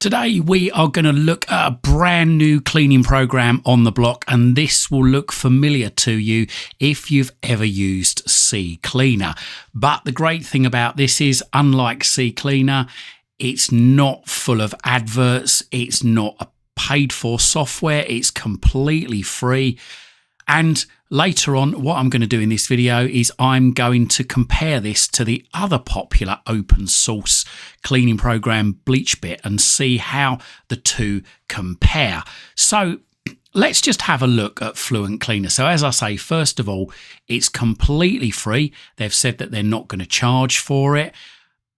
Today we are going to look at a brand new cleaning program on the block, and this will look familiar to you if you've ever used CCleaner. But the great thing about this is, unlike CCleaner, it's not full of adverts, it's not a paid for software, it's completely free. And later on, what I'm going to do in this video is I'm going to compare this to the other popular open source cleaning program, Bleachbit, and see how the two compare. So let's just have a look at Fluent Cleaner. So as I say, first of all, it's completely free. They've said that they're not going to charge for it.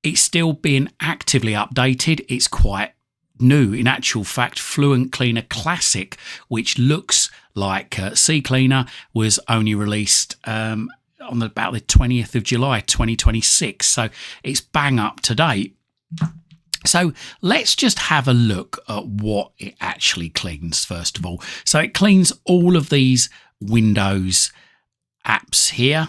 It's still being actively updated. It's quite new. In actual fact, Fluent Cleaner Classic, which looks like CCleaner, was only released on about the 20th of July 2026, so it's bang up to date. So let's just have a look at what it actually cleans first of all. So it cleans all of these Windows apps here.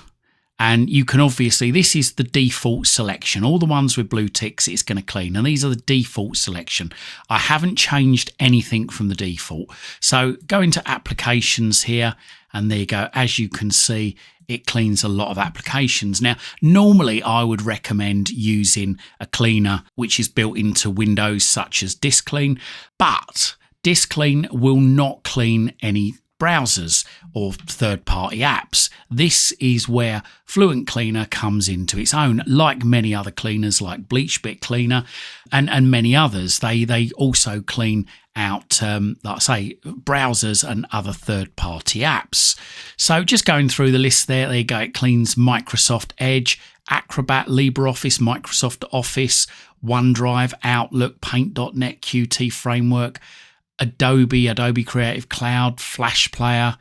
And you can obviously, this is the default selection. All the ones with blue ticks it's going to clean. And these are the default selection. I haven't changed anything from the default. So go into applications here, and there you go. As you can see, it cleans a lot of applications. Now, normally I would recommend using a cleaner which is built into Windows, such as Disk Clean. But Disk Clean will not clean any browsers or third-party apps. This is where Fluent Cleaner comes into its own. Like many other cleaners, like Bleachbit Cleaner and many others, they also clean out, like I say, browsers and other third-party apps. So just going through the list there you go. It cleans Microsoft Edge, Acrobat, LibreOffice, Microsoft Office, OneDrive, Outlook, Paint.net, Qt Framework, Adobe Creative Cloud, Flash Player,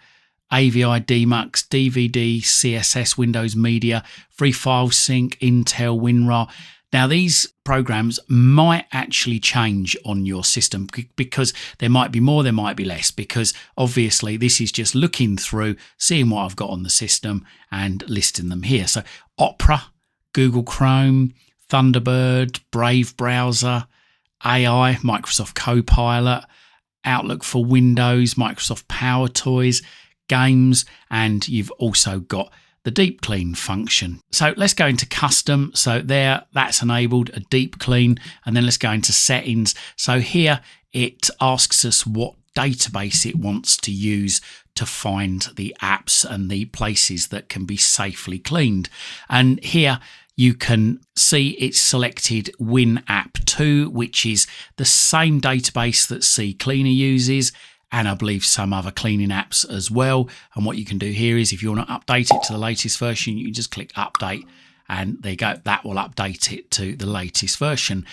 AVI Demux, DVD, CSS, Windows Media, Free File Sync, Intel, WinRAR. Now, these programs might actually change on your system because there might be more, there might be less, because obviously this is just looking through, seeing what I've got on the system and listing them here. So Opera, Google Chrome, Thunderbird, Brave Browser, AI, Microsoft Copilot, Outlook for Windows, Microsoft Power Toys, games, and you've also got the deep clean function. So let's go into custom. So there, that's enabled, a deep clean, and then let's go into settings. So here it asks us what database it wants to use to find the apps and the places that can be safely cleaned. And here you can see it's selected WinApp2, which is the same database that CCleaner uses, and I believe some other cleaning apps as well. And what you can do here is, if you want to update it to the latest version, you can just click update, and there you go. That will update it to the latest version.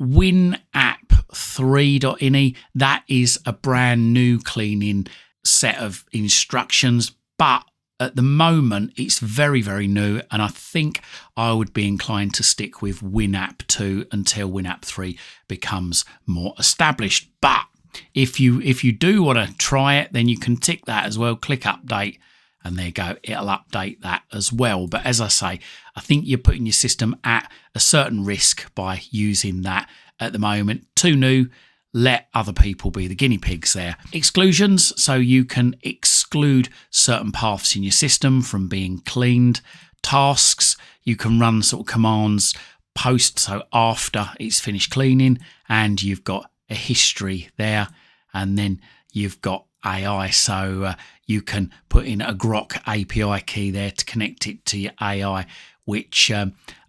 WinApp3.ini, that is a brand new cleaning set of instructions, but at the moment, it's very, very new, and I think I would be inclined to stick with WinApp2 until WinApp3 becomes more established. But if you do want to try it, then you can tick that as well. Click update, and there you go. It'll update that as well. But as I say, I think you're putting your system at a certain risk by using that at the moment. Too new. Let other people be the guinea pigs there. Exclusions, so you can exclude certain paths in your system from being cleaned. Tasks, you can run sort of commands post, so after it's finished cleaning, and you've got a history there, and then you've got AI, so you can put in a Grok API key there to connect it to your AI, which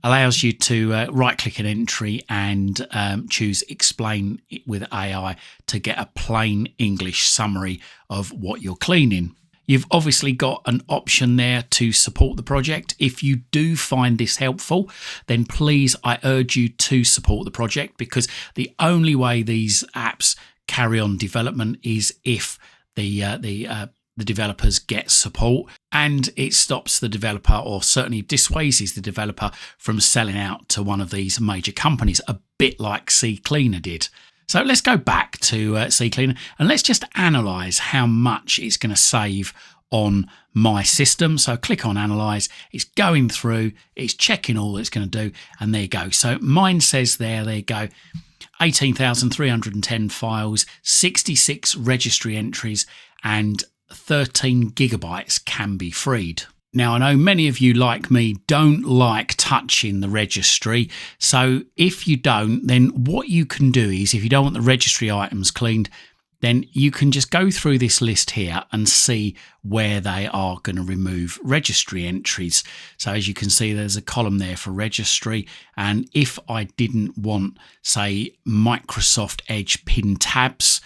allows you to right-click an entry and choose Explain with AI to get a plain English summary of what you're cleaning. You've obviously got an option there to support the project. If you do find this helpful, then please, I urge you to support the project, because the only way these apps carry on development is if the developers get support, and it stops the developer, or certainly dissuades the developer, from selling out to one of these major companies, a bit like CCleaner did. So let's go back to CCleaner, and let's just analyze how much it's going to save on my system. So click on analyze, it's going through, it's checking all it's going to do, and there you go. So mine says there you go, 18,310 files, 66 registry entries, and 13 gigabytes can be freed. Now, I know many of you, like me, don't like touching the registry. So if you don't, then what you can do is, if you don't want the registry items cleaned, then you can just go through this list here and see where they are going to remove registry entries. So as you can see, there's a column there for registry. And if I didn't want, say, Microsoft Edge pin tabs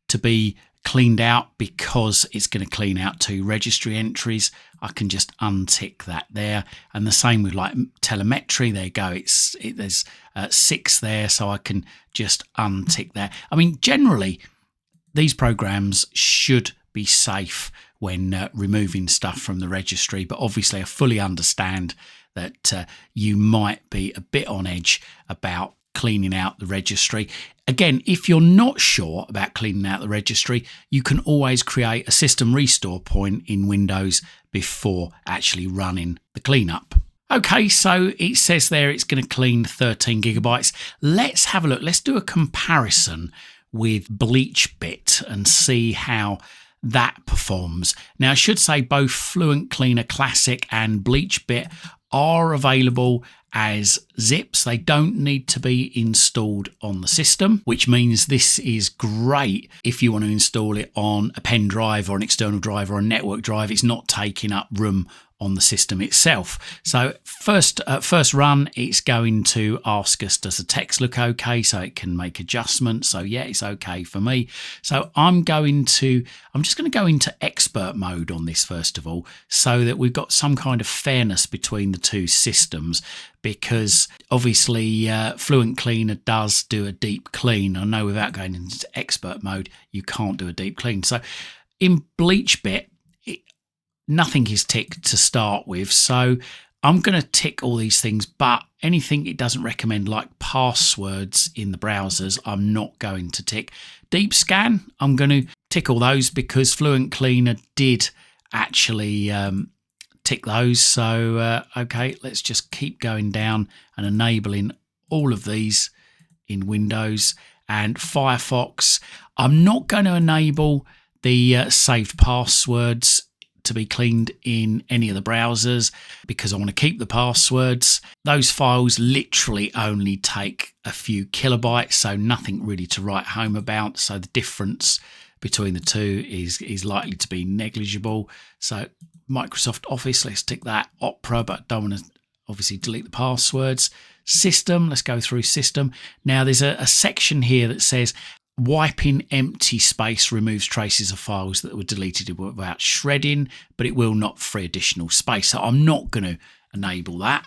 to be cleaned out because it's going to clean out 2 registry entries, I can just untick that there. And the same with like telemetry. There you go. There's 6 there, so I can just untick that. I mean, generally, these programs should be safe when removing stuff from the registry, but obviously I fully understand that you might be a bit on edge about cleaning out the registry. Again, if you're not sure about cleaning out the registry, you can always create a system restore point in Windows before actually running the cleanup. Okay, so it says there it's going to clean 13 gigabytes. Let's have a look. Let's do a comparison with Bleachbit and see how that performs. Now, I should say both Fluent Cleaner Classic and Bleachbit are available as zips. They don't need to be installed on the system, which means this is great if you want to install it on a pen drive or an external drive or a network drive. It's not taking up room on the system itself. So first run, it's going to ask us, does the text look okay? So it can make adjustments. So yeah, it's okay for me. So I'm just going to go into expert mode on this first of all, so that we've got some kind of fairness between the two systems, because obviously Fluent Cleaner does do a deep clean. I know without going into expert mode, you can't do a deep clean. So in Bleachbit, nothing is ticked to start with, so I'm going to tick all these things, but anything it doesn't recommend, like passwords in the browsers, I'm not going to tick. Deep scan, I'm going to tick all those because Fluent Cleaner did actually tick those. So okay, let's just keep going down and enabling all of these in Windows. And Firefox, I'm not going to enable the saved passwords to be cleaned in any of the browsers because I want to keep the passwords. Those files literally only take a few kilobytes, so nothing really to write home about. So the difference between the two is likely to be negligible. So Microsoft Office, let's tick that. Opera, but don't want to obviously delete the passwords. System, let's go through system. Now there's a section here that says wiping empty space removes traces of files that were deleted without shredding, but it will not free additional space. So I'm not going to enable that.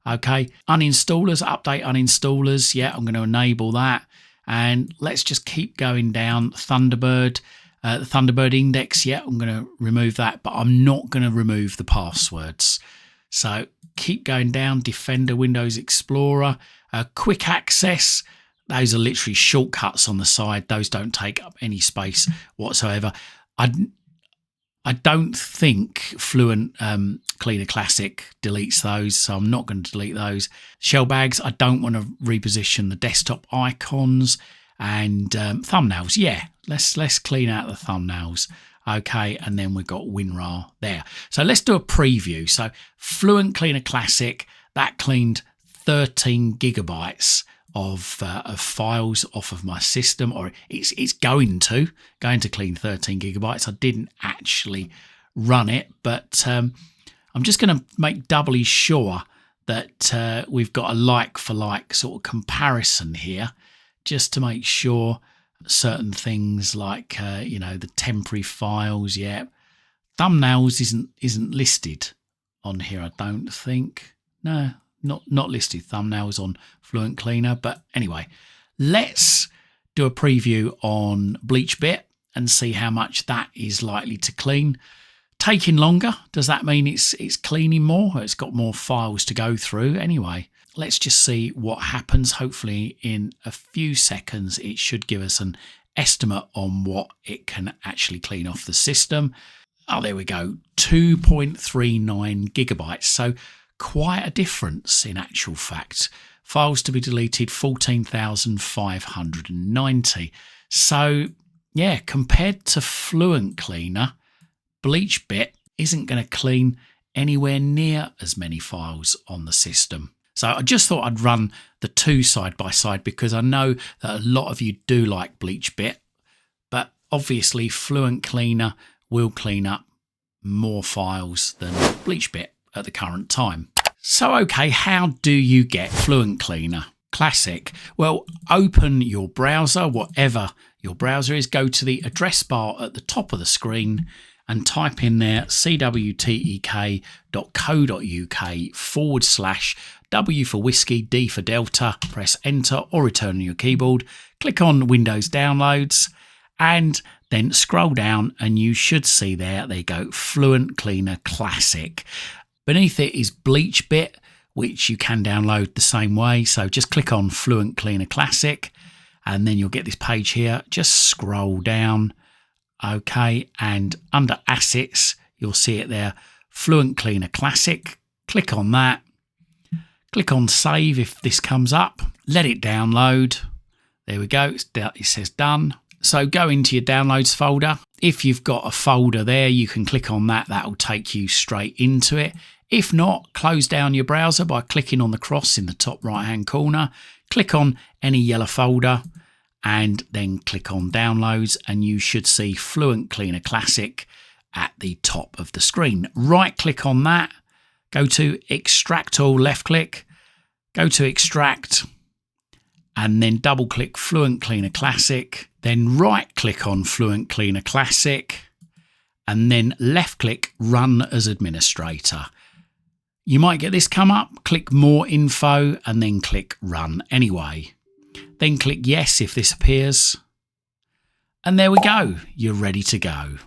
Okay, uninstallers, update uninstallers. Yeah, I'm going to enable that. And let's just keep going down. Thunderbird, the Thunderbird index. Yeah, I'm going to remove that, but I'm not going to remove the passwords. So keep going down. Defender, Windows Explorer, quick access. Those are literally shortcuts on the side. Those don't take up any space whatsoever. I don't think Fluent Cleaner Classic deletes those, so I'm not going to delete those. Shell bags, I don't want to reposition the desktop icons. And thumbnails, yeah, let's clean out the thumbnails. Okay, and then we've got WinRAR there. So let's do a preview. So Fluent Cleaner Classic, that cleaned 13 gigabytes of files off of my system, or it's going to clean 13 gigabytes. I didn't actually run it, but I'm just going to make doubly sure that we've got a like for like sort of comparison here, just to make sure certain things like the temporary files. Yeah, thumbnails isn't listed on here, I don't think. No, not listed thumbnails on Fluent Cleaner. But anyway, let's do a preview on Bleachbit and see how much that is likely to clean. Taking longer, does that mean it's cleaning more? It's got more files to go through. Anyway, let's just see what happens. Hopefully in a few seconds it should give us an estimate on what it can actually clean off the system. Oh, there we go, 2.39 gigabytes. So quite a difference in actual fact Files to be deleted 14,590. So yeah, compared to Fluent Cleaner, Bleachbit isn't going to clean anywhere near as many files on the system. So I just thought I'd run the two side by side because I know that a lot of you do like Bleachbit, but obviously Fluent Cleaner will clean up more files than Bleachbit at the current time. So okay, how do you get Fluent Cleaner Classic? Well, open your browser, whatever your browser is, go to the address bar at the top of the screen and type in there cwtek.co.uk/W for whiskey, D for Delta, press enter or return on your keyboard, click on Windows Downloads and then scroll down and you should see there you go, Fluent Cleaner Classic. Beneath it is Bleachbit, which you can download the same way. So just click on Fluent Cleaner Classic and then you'll get this page here. Just scroll down. Okay, and under Assets, you'll see it there, Fluent Cleaner Classic. Click on that. Click on Save if this comes up. Let it download. There we go. It says done. So go into your Downloads folder. If you've got a folder there, you can click on that. That will take you straight into it. If not, close down your browser by clicking on the cross in the top right-hand corner. Click on any yellow folder and then click on Downloads and you should see Fluent Cleaner Classic at the top of the screen. Right click on that, go to Extract All, left click, go to Extract and then double click Fluent Cleaner Classic, then right click on Fluent Cleaner Classic and then left click Run as Administrator. You might get this come up, click More Info and then click Run Anyway. Then click Yes if this appears. And there we go, you're ready to go.